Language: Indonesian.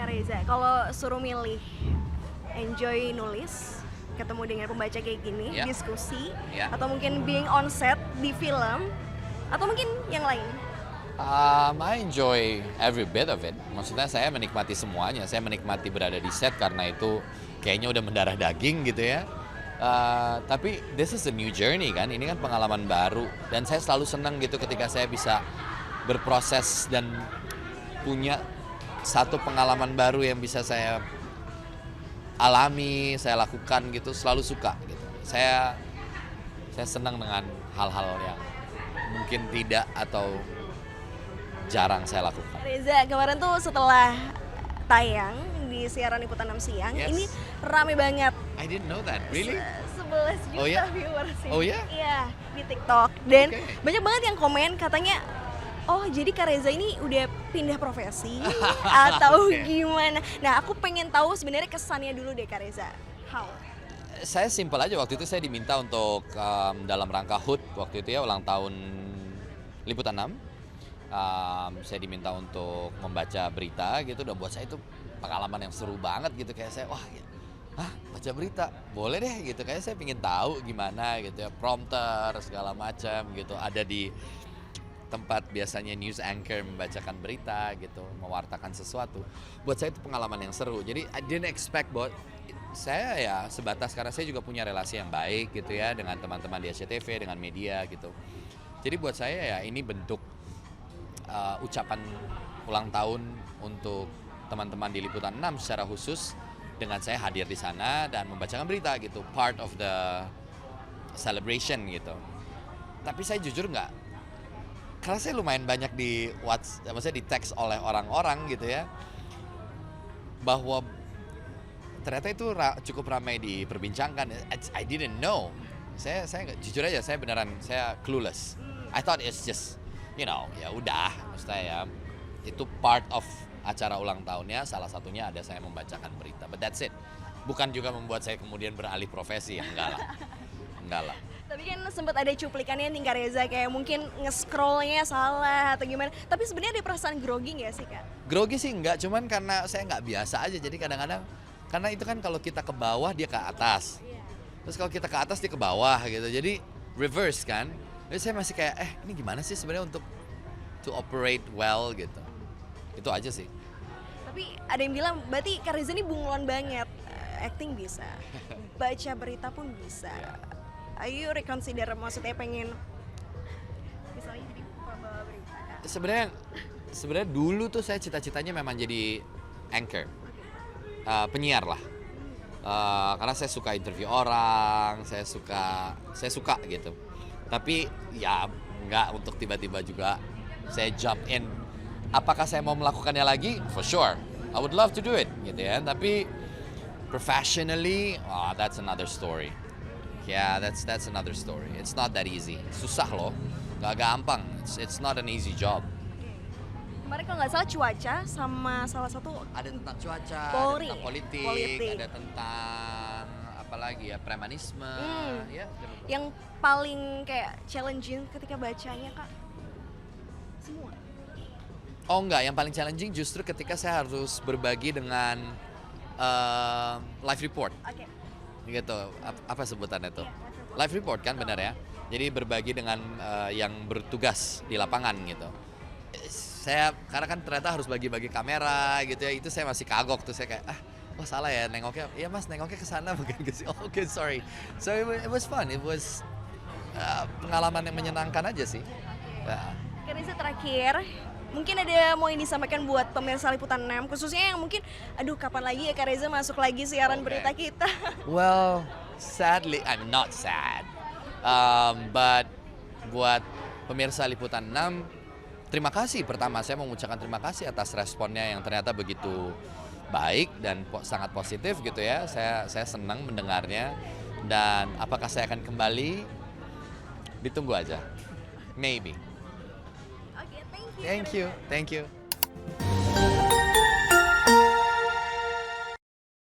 Reza, kalau suruh milih enjoy nulis, ketemu dengan pembaca kayak gini, Yeah. diskusi, Yeah. atau mungkin being on set di film, atau mungkin yang lain? I enjoy every bit of it. Maksudnya saya menikmati semuanya. Saya menikmati berada di set karena itu kayaknya udah mendarah daging gitu ya. Tapi this is a new journey kan. Ini kan pengalaman baru. Dan saya selalu senang gitu ketika saya bisa berproses dan punya satu pengalaman baru yang bisa saya alami, saya lakukan gitu. Selalu suka gitu. Saya senang dengan hal-hal yang mungkin tidak atau jarang saya lakukan. Reza, kemarin tuh setelah tayang di siaran Liputan 6 siang, Yes. ini rame banget. I didn't know that. Really? 11 juta Oh, ya? viewers ini. Oh, ya? Iya, di TikTok. Dan Oke. banyak banget yang komen katanya, oh jadi Kak Reza ini udah pindah profesi atau Oke. gimana? Nah, aku pengen tahu sebenarnya kesannya dulu deh Kak Reza. How? Saya simpel aja, waktu itu saya diminta untuk dalam rangka HUT waktu itu ya, ulang tahun Liputan 6. Saya diminta untuk membaca berita gitu, dan buat saya itu pengalaman yang seru banget gitu. Kayak saya, wah, baca berita boleh deh gitu, kayak saya pengen tahu gimana gitu ya, prompter segala macam gitu, ada di tempat biasanya news anchor membacakan berita gitu, mewartakan sesuatu. Buat saya itu pengalaman yang seru. Jadi I didn't expect bahwa saya ya sebatas, karena saya juga punya relasi yang baik gitu ya dengan teman-teman di SCTV, dengan media gitu. Jadi buat saya ya ini bentuk ucapan ulang tahun untuk teman-teman di Liputan 6 secara khusus, dengan saya hadir di sana dan membacakan berita gitu, part of the celebration gitu. Tapi saya jujur nggak, karena saya lumayan banyak di maksudnya di teks oleh orang-orang gitu ya, bahwa ternyata itu cukup ramai diperbincangkan. I didn't know. Saya nggak, jujur aja saya beneran saya clueless. I thought it's just ya udah, maksudnya ya itu part of acara ulang tahunnya, salah satunya ada saya membacakan berita, but that's it. Bukan juga membuat saya kemudian beralih profesi, ya enggak lah. Tapi kan sempat ada cuplikannya nih Kak Reza, kayak mungkin nge-scrollnya salah atau gimana. Tapi sebenarnya ada perasaan grogi nggak sih Kak? Grogi sih enggak, cuman karena saya nggak biasa aja, jadi kadang-kadang karena itu kan kalau kita ke bawah dia ke atas, terus kalau kita ke atas dia ke bawah gitu, jadi reverse kan. Jadi saya masih kayak ini gimana sih sebenarnya untuk to operate well gitu. Itu aja sih. Tapi ada yang bilang berarti Kak Reza ini bunglon banget. Acting bisa, baca berita pun bisa. Ayo reconsider, maksudnya pengen misalnya jadi pembawa berita Kak? Sebenarnya dulu tuh saya cita-citanya memang jadi anchor, penyiar lah. Karena saya suka interview orang, saya suka gitu. Tapi ya nggak untuk tiba-tiba juga saya jump in. Apakah saya mau melakukannya lagi? For sure, I would love to do it gitu ya. Tapi professionally, that's another story. Yeah, that's another story. It's not that easy. Susah loh, nggak gampang. It's not an easy job. Kemarin kalau nggak salah cuaca sama salah satu Ada tentang cuaca, Polri, ada tentang politik, ada tentang apa lagi ya, premanisme, ya. yang paling kayak challenging ketika bacanya Kak? Semua. Oh enggak, yang paling challenging justru ketika saya harus berbagi dengan live report. Oke. Gitu, apa sebutannya tuh? Live report kan, benar ya? Jadi berbagi dengan yang bertugas di lapangan gitu. Saya karena kan ternyata harus bagi-bagi kamera gitu ya, itu saya masih kagok tuh, saya kayak oh salah ya nengoknya. Iya Mas, nengoknya ke sana bukan ke sini. Oh, okay, sorry. So it was fun. It was pengalaman yang menyenangkan aja sih. Ya. Kak Reza, terakhir, mungkin ada mau yang disampaikan buat pemirsa Liputan 6, khususnya yang mungkin, aduh kapan lagi ya Kak Reza masuk lagi siaran berita kita? Well, sadly, I'm not sad. But buat pemirsa Liputan 6, terima kasih. Pertama, saya mau mengucapkan terima kasih atas responnya yang ternyata begitu baik dan sangat positif gitu ya. Saya senang mendengarnya. Dan apakah saya akan kembali? Ditunggu aja. Maybe. Oke, thank you. Thank you.